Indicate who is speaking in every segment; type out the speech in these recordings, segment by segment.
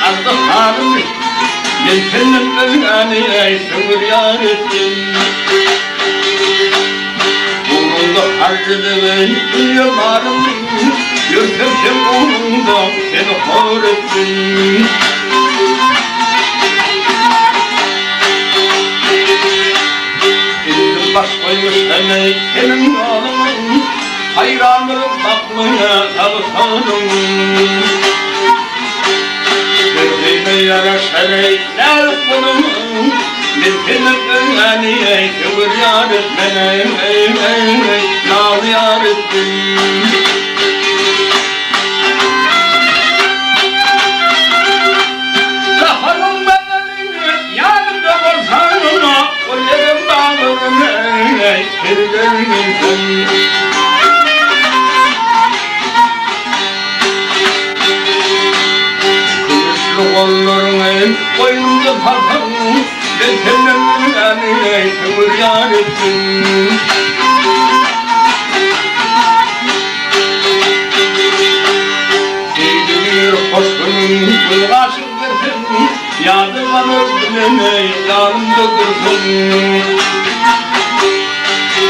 Speaker 1: azdıklarım ben senin önüne sığır yar ettim. Uğrunda harcadım yıllarım, yürütürken uğrunda seni hor ettim. Şimdi baş koymuş emeği senin yolun, hayranlarım bakmaya çalışalım. Gözüme yaraşar eyler bunun, ben senin önüne sığır yar etmene, nal yar ettim. Saharım benim yanımda olsan ona, kollarım bağlarına sürgünmüşsün. Kollarını boynumda tarsam, ben senin önüne sığır yar ettim. Sevdiğim hoşgörüm, kılgaçım versin, yardımlar öldürene yanımda dursun.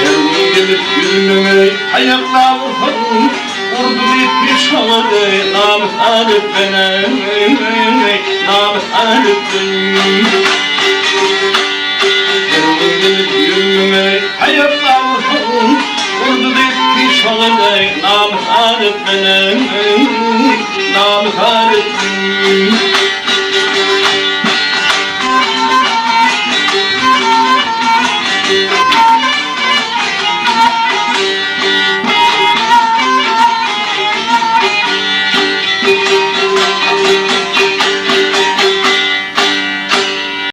Speaker 1: Her gün gelip yüzüme ayakla vursun, vurdu bir pişmanı, namusar et beni, namusar et beni. Her gün gelip yüzüme ayakla vursun, vurdu bir pişmanı, namusar et beni, namusar et beni.